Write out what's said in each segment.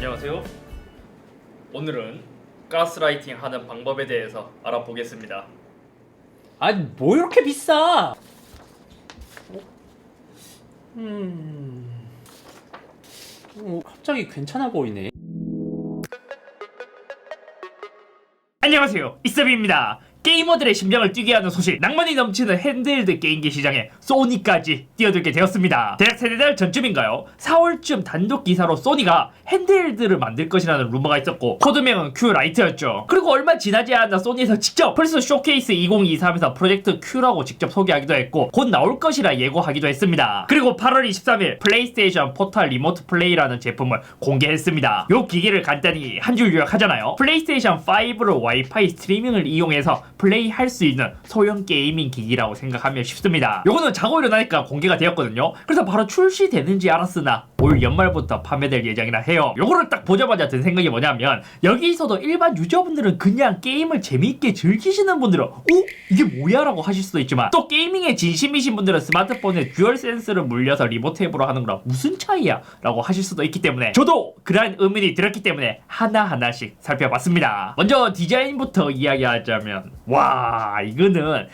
안녕하세요. 오늘은 가스라이팅 하는 방법에 대해서 알아보겠습니다. 아니 뭐 이렇게 비싸? 갑자기 괜찮아 보이네. 안녕하세요, 이서비입니다. 게이머들의 심장을 뛰게 하는 소식, 낭만이 넘치는 핸드헬드 게임기 시장에 소니까지 뛰어들게 되었습니다. 대략 세달 전쯤인가요? 4월쯤 단독 기사로 소니가 핸드헬드를 만들 것이라는 루머가 있었고 코드명은 큐라이트였죠. 그리고 얼마 지나지 않아 소니에서 직접 플스 쇼케이스 2023에서 프로젝트 Q라고 직접 소개하기도 했고 곧 나올 것이라 예고하기도 했습니다. 그리고 8월 23일 플레이스테이션 포탈 리모트 플레이라는 제품을 공개했습니다. 요 기기를 간단히 한 줄 요약하잖아요. 플레이스테이션 5를 와이파이 스트리밍을 이용해서 플레이할 수 있는 소형 게이밍 기기라고 생각하면 쉽습니다. 요거는 자고 일어나니까 공개가 되었거든요. 그래서 바로 출시되는지 알았으나 올 연말부터 판매될 예정이라 해요. 요거를 딱 보자마자 든 생각이 뭐냐면 여기서도 일반 유저분들은 그냥 게임을 재미있게 즐기시는 분들은 이게 뭐야? 라고 하실 수도 있지만 또 게이밍에 진심이신 분들은 스마트폰에 듀얼 센스를 물려서 리모트 앱으로 하는 거랑 무슨 차이야? 라고 하실 수도 있기 때문에 저도 그러한 의문이 들었기 때문에 하나하나씩 살펴봤습니다. 먼저 디자인부터 이야기하자면 와, 이거는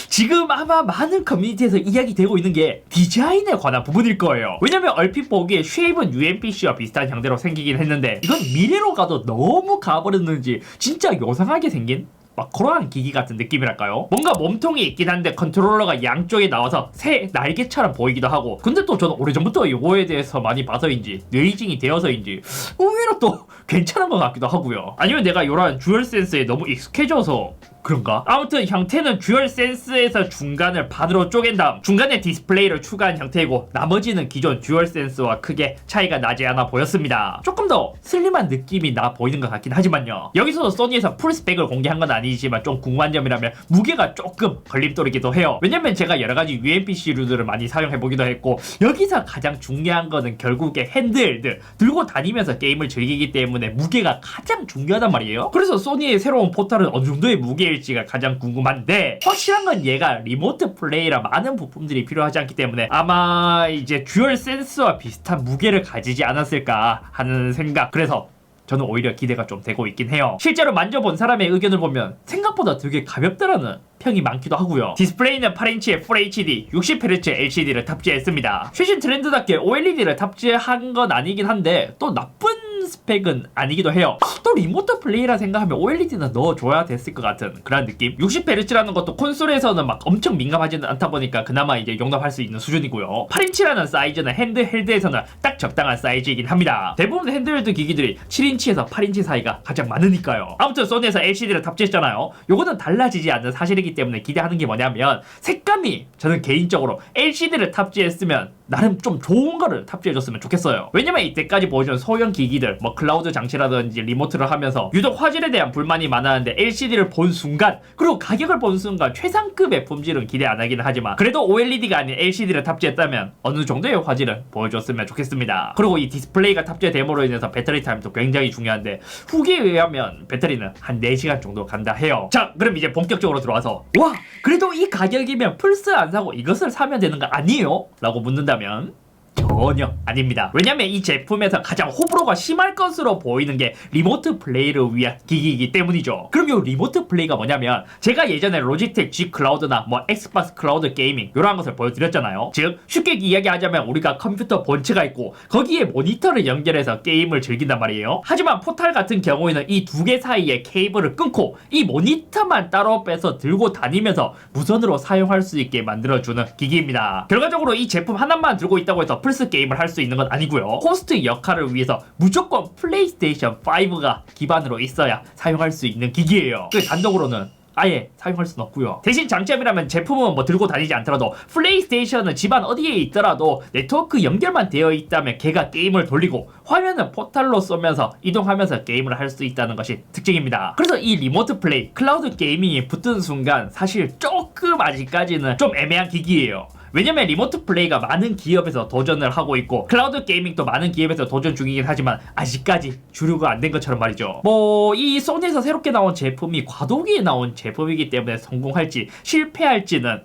지금 아마 많은 커뮤니티에서 이야기되고 있는 게 디자인에 관한 부분일 거예요. 왜냐면 얼핏 보기에 쉐입은 UMPC와 비슷한 형태로 생기긴 했는데 이건 미래로 가도 너무 가버렸는지 진짜 요상하게 생긴 막 그러한 기기 같은 느낌이랄까요? 뭔가 몸통이 있긴 한데 컨트롤러가 양쪽에 나와서 새 날개처럼 보이기도 하고, 근데 또 저는 오래전부터 이거에 대해서 많이 봐서인지 뇌이징이 되어서인지 의외로 또 괜찮은 것 같기도 하고요. 아니면 내가 이런 듀얼 센스에 너무 익숙해져서 그런가? 아무튼 형태는 듀얼 센스에서 중간을 반으로 쪼갠 다음 중간에 디스플레이를 추가한 형태이고 나머지는 기존 듀얼 센스와 크게 차이가 나지 않아 보였습니다. 조금 더 슬림한 느낌이 나 보이는 것 같긴 하지만요. 여기서도 소니에서 풀스펙을 공개한 건 아니지만 좀 궁금한 점이라면 무게가 조금 걸림돌이기도 해요. 왜냐면 제가 여러가지 UMPC류들을 많이 사용해보기도 했고 여기서 가장 중요한 거는 결국에 핸드헬드 들고 다니면서 게임을 즐기기 때문에 무게가 가장 중요하단 말이에요. 그래서 소니의 새로운 포탈은 어느 정도의 무게일지가 가장 궁금한데 확실한 건 얘가 리모트 플레이라 많은 부품들이 필요하지 않기 때문에 아마 이제 듀얼 센스와 비슷한 무게를 가지지 않았을까 하는 생각, 그래서 저는 오히려 기대가 좀 되고 있긴 해요. 실제로 만져본 사람의 의견을 보면 생각보다 되게 가볍다라는 평이 많기도 하고요. 디스플레이는 8인치의 FHD 60Hz LCD를 탑재했습니다. 최신 트렌드답게 OLED를 탑재한 건 아니긴 한데 또 나쁜 스펙은 아니기도 해요. 또 리모트 플레이라 생각하면 OLED는 넣어줘야 됐을 것 같은 그런 느낌? 60Hz라는 것도 콘솔에서는 막 엄청 민감하지는 않다 보니까 그나마 이제 용납할 수 있는 수준이고요. 8인치라는 사이즈는 핸드헬드에서는 딱 적당한 사이즈이긴 합니다. 대부분 핸드헬드 기기들이 7인치에서 8인치 사이가 가장 많으니까요. 아무튼 소니에서 LCD를 탑재했잖아요. 요거는 달라지지 않는 사실이기 때문에 기대하는 게 뭐냐면 색감이 저는 개인적으로 LCD를 탑재했으면 나름 좀 좋은 거를 탑재해줬으면 좋겠어요. 왜냐면 이때까지 보여준 소형 기기들 뭐 클라우드 장치라든지 리모트를 하면서 유독 화질에 대한 불만이 많았는데 LCD를 본 순간 그리고 가격을 본 순간 최상급의 품질은 기대 안 하긴 하지만 그래도 OLED가 아닌 LCD를 탑재했다면 어느 정도의 화질은 보여줬으면 좋겠습니다. 그리고 이 디스플레이가 탑재됨으로 인해서 배터리 타임도 굉장히 중요한데 후기에 의하면 배터리는 한 4시간 정도 간다 해요. 자, 그럼 이제 본격적으로 들어와서 와, 그래도 이 가격이면 플스 안 사고 이것을 사면 되는 거 아니에요? 라고 묻는다면 전혀 아닙니다. 왜냐면 이 제품에서 가장 호불호가 심할 것으로 보이는 게 리모트 플레이를 위한 기기이기 때문이죠. 그럼 이 리모트 플레이가 뭐냐면 제가 예전에 로지텍 G 클라우드나 뭐 엑스박스 클라우드 게이밍 이런 것을 보여드렸잖아요. 즉 쉽게 이야기하자면 우리가 컴퓨터 본체가 있고 거기에 모니터를 연결해서 게임을 즐긴단 말이에요. 하지만 포탈 같은 경우에는 이 두 개 사이에 케이블을 끊고 이 모니터만 따로 빼서 들고 다니면서 무선으로 사용할 수 있게 만들어주는 기기입니다. 결과적으로 이 제품 하나만 들고 있다고 해서 플스 게임을 할 수 있는 건 아니고요. 호스트 역할을 위해서 무조건 플레이스테이션 5가 기반으로 있어야 사용할 수 있는 기기예요. 그 단독으로는 아예 사용할 수는 없고요. 대신 장점이라면 제품은 뭐 들고 다니지 않더라도 플레이스테이션은 집안 어디에 있더라도 네트워크 연결만 되어 있다면 걔가 게임을 돌리고 화면은 포탈로 쏘면서 이동하면서 게임을 할 수 있다는 것이 특징입니다. 그래서 이 리모트 플레이, 클라우드 게이밍이 붙은 순간 사실 조금 아직까지는 좀 애매한 기기예요. 왜냐면 리모트 플레이가 많은 기업에서 도전을 하고 있고 클라우드 게이밍도 많은 기업에서 도전 중이긴 하지만 아직까지 주류가 안 된 것처럼 말이죠. 뭐 이 소니에서 새롭게 나온 제품이 과도기에 나온 제품이기 때문에 성공할지 실패할지는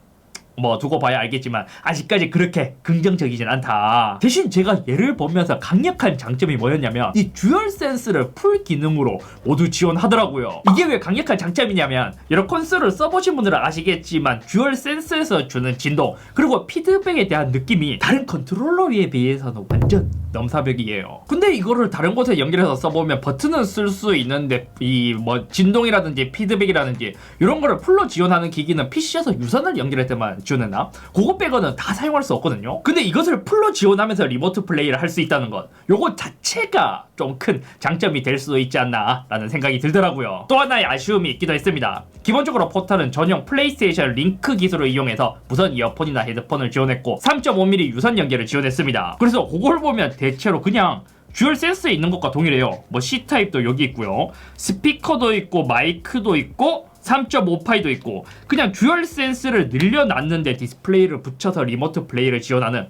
뭐 두고 봐야 알겠지만 아직까지 그렇게 긍정적이진 않다. 대신 제가 얘를 보면서 강력한 장점이 뭐였냐면 이 듀얼 센스를 풀 기능으로 모두 지원하더라고요. 이게 왜 강력한 장점이냐면 여러 콘솔을 써보신 분들은 아시겠지만 듀얼 센스에서 주는 진동 그리고 피드백에 대한 느낌이 다른 컨트롤러에 비해서는 완전 넘사벽이에요. 근데 이거를 다른 곳에 연결해서 써보면 버튼은 쓸 수 있는데 이 뭐 진동이라든지 피드백이라든지 이런 거를 풀로 지원하는 기기는 PC에서 유선을 연결할 때만 지원했나? 그거 빼고는 다 사용할 수 없거든요. 근데 이것을 풀로 지원하면서 리모트 플레이를 할 수 있다는 것 요거 자체가 좀 큰 장점이 될 수도 있지 않나 라는 생각이 들더라고요. 또 하나의 아쉬움이 있기도 했습니다. 기본적으로 포탈은 전용 플레이스테이션 링크 기술을 이용해서 무선 이어폰이나 헤드폰을 지원했고 3.5mm 유선 연결을 지원했습니다. 그래서 그걸 보면 대체로 그냥 듀얼 센스에 있는 것과 동일해요. 뭐 C타입도 여기 있고요. 스피커도 있고 마이크도 있고 3.5파이도 있고 그냥 듀얼 센스를 늘려놨는데 디스플레이를 붙여서 리모트 플레이를 지원하는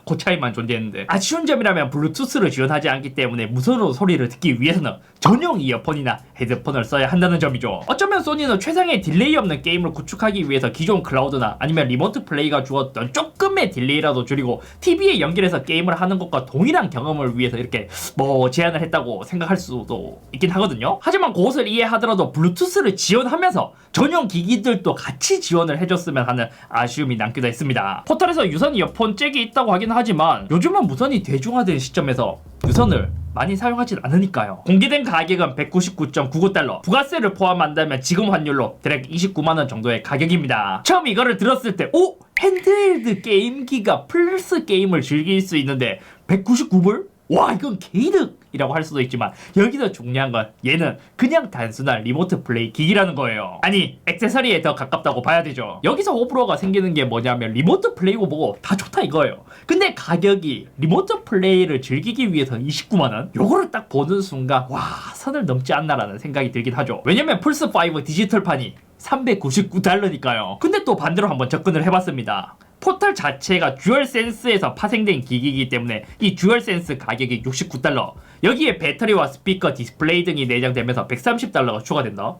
그 차이만 존재했는데 아쉬운 점이라면 블루투스를 지원하지 않기 때문에 무선으로 소리를 듣기 위해서는 전용 이어폰이나 헤드폰을 써야 한다는 점이죠. 어쩌면 소니는 최상의 딜레이 없는 게임을 구축하기 위해서 기존 클라우드나 아니면 리모트 플레이가 주었던 조금의 딜레이라도 줄이고 TV에 연결해서 게임을 하는 것과 동일한 경험을 위해서 이렇게 뭐 제안을 했다고 생각할 수도 있긴 하거든요. 하지만 그것을 이해하더라도 블루투스를 지원하면서 전용 기기들도 같이 지원을 해줬으면 하는 아쉬움이 남기도 했습니다. 포털에서 유선 이어폰 잭이 있다고 하긴 하지만 요즘은 무선이 대중화된 시점에서 유선을 많이 사용하진 않으니까요. 공개된 가격은 199.99달러 부가세를 포함한다면 지금 환율로 대략 29만원 정도의 가격입니다. 처음 이거를 들었을 때 오? 핸드헬드 게임기가 플스 게임을 즐길 수 있는데 199불? 와 이건 개이득이라고 할 수도 있지만 여기서 중요한 건 얘는 그냥 단순한 리모트 플레이 기기라는 거예요. 아니 액세서리에 더 가깝다고 봐야 되죠. 여기서 호불호가 생기는 게 뭐냐면 리모트 플레이고 뭐고 다 좋다 이거예요. 근데 가격이 리모트 플레이를 즐기기 위해서 29만원? 요거를 딱 보는 순간 와 선을 넘지 않나라는 생각이 들긴 하죠. 왜냐면 플스5 디지털판이 399달러니까요. 근데 또 반대로 한번 접근을 해봤습니다. 포털 자체가 듀얼 센스에서 파생된 기기이기 때문에 이 듀얼 센스 가격이 69달러 여기에 배터리와 스피커, 디스플레이 등이 내장되면서 130달러가 추가된다.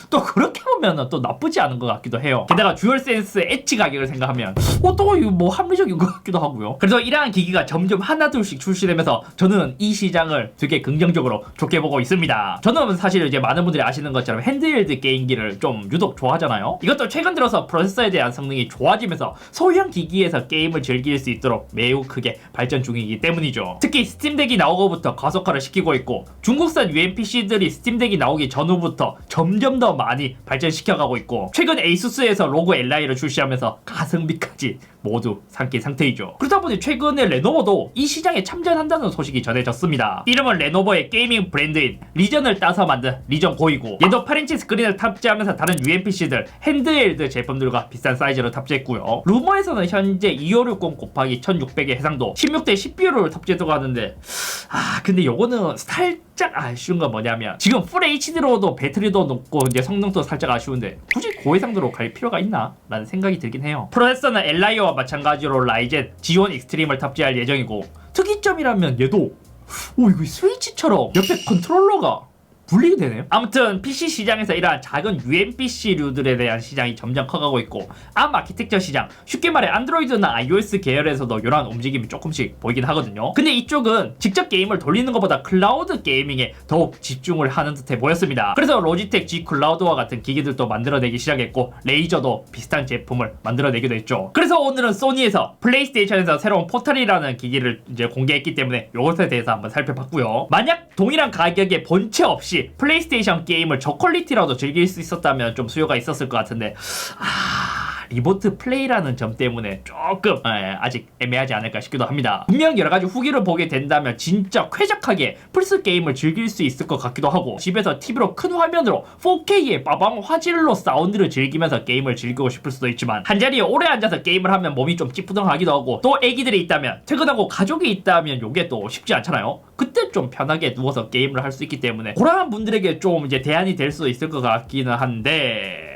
또 그렇게 보면 또 나쁘지 않은 것 같기도 해요. 게다가 듀얼센스 엣지 가격을 생각하면 또 이거 뭐 합리적인 것 같기도 하고요. 그래서 이러한 기기가 점점 하나둘씩 출시되면서 저는 이 시장을 되게 긍정적으로 좋게 보고 있습니다. 저는 사실 이제 많은 분들이 아시는 것처럼 핸드헬드 게임기를 좀 유독 좋아하잖아요. 이것도 최근 들어서 프로세서에 대한 성능이 좋아지면서 소형 기기에서 게임을 즐길 수 있도록 매우 크게 발전 중이기 때문이죠. 특히 스팀덱이 나오고부터 가속화를 시키고 있고 중국산 UMPC들이 스팀덱이 나오기 전후부터 점점 더 많이 발전시켜가고 있고 최근 에이수스에서 로그 LI를 출시하면서 가성비까지 모두 삼킨 상태이죠. 그러다 보니 최근에 레노버도 이 시장에 참전한다는 소식이 전해졌습니다. 이름은 레노버의 게이밍 브랜드인 리전을 따서 만든 리전 고이고 얘도 8인치 스크린을 탑재하면서 다른 UMPC들 핸드헬드 제품들과 비싼 사이즈로 탑재했고요. 루머에서는 현재 2560 곱하기 1600의 해상도 16대 CPU를 탑재했다고 하는데 근데 요거는 살짝 아쉬운 건 뭐냐면 지금 풀 HD로도 배터리도 높고 이제 성능도 살짝 아쉬운데 굳이 고해상도로 갈 필요가 있나? 라는 생각이 들긴 해요. 프로세서는 LI와 마찬가지로 라이젠 G1 익스트림을 탑재할 예정이고 특이점이라면 얘도 이거 스위치처럼 옆에 컨트롤러가 분리가 되네요. 아무튼 PC 시장에서 이러한 작은 UMPC류들에 대한 시장이 점점 커가고 있고 ARM 아키텍처 시장 쉽게 말해 안드로이드나 iOS 계열에서도 이러한 움직임이 조금씩 보이긴 하거든요. 근데 이쪽은 직접 게임을 돌리는 것보다 클라우드 게이밍에 더욱 집중을 하는 듯해 보였습니다. 그래서 로지텍 G 클라우드와 같은 기기들도 만들어내기 시작했고 레이저도 비슷한 제품을 만들어내기도 했죠. 그래서 오늘은 소니에서 플레이스테이션에서 새로운 포탈이라는 기기를 이제 공개했기 때문에 이것에 대해서 한번 살펴봤고요. 만약 동일한 가격에 본체 없이 플레이스테이션 게임을 저퀄리티라도 즐길 수 있었다면 좀 수요가 있었을 것 같은데 리모트 플레이라는 점 때문에 조금 아직 애매하지 않을까 싶기도 합니다. 분명 여러가지 후기를 보게 된다면 진짜 쾌적하게 플스 게임을 즐길 수 있을 것 같기도 하고 집에서 TV로 큰 화면으로 4K의 빠방 화질로 사운드를 즐기면서 게임을 즐기고 싶을 수도 있지만 한자리에 오래 앉아서 게임을 하면 몸이 좀 찌뿌둥하기도 하고 또 애기들이 있다면 퇴근하고 가족이 있다면 요게 또 쉽지 않잖아요. 그때 좀 편하게 누워서 게임을 할 수 있기 때문에 그러한 분들에게 좀 이제 대안이 될 수도 있을 것 같기는 한데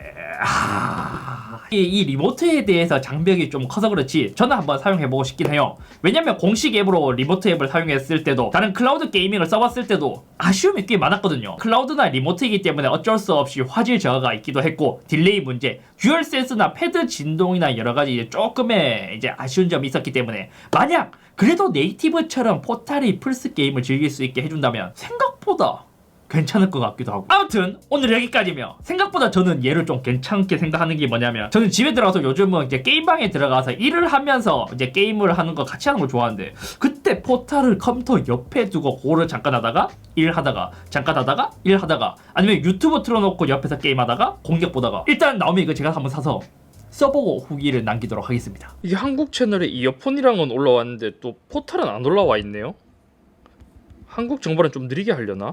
이 리모트에 대해서 장벽이 좀 커서 그렇지 저는 한번 사용해보고 싶긴 해요. 왜냐면 공식 앱으로 리모트 앱을 사용했을 때도 다른 클라우드 게이밍을 써봤을 때도 아쉬움이 꽤 많았거든요. 클라우드나 리모트이기 때문에 어쩔 수 없이 화질 저하가 있기도 했고 딜레이 문제, 듀얼센스나 패드 진동이나 여러가지 조금의 이제 아쉬운 점이 있었기 때문에 만약 그래도 네이티브처럼 포탈이 플스 게임을 즐길 수 있게 해준다면 생각보다 괜찮을 것 같기도 하고. 아무튼 오늘 여기까지며, 생각보다 저는 얘를 좀 괜찮게 생각하는 게 뭐냐면, 저는 집에 들어가서 요즘은 이제 게임방에 들어가서 일을 하면서 이제 게임을 하는 거 같이 하는 걸 좋아하는데, 그때 포탈을 컴퓨터 옆에 두고 고를 잠깐 하다가 일하다가 잠깐 하다가 일하다가 아니면 유튜브 틀어놓고 옆에서 게임하다가 공격 보다가, 일단 나오면 이거 제가 한번 사서 써보고 후기를 남기도록 하겠습니다. 이게 한국 채널에 이어폰이랑은 올라왔는데 또 포탈은 안 올라와 있네요. 한국 정보는 좀 느리게 하려나?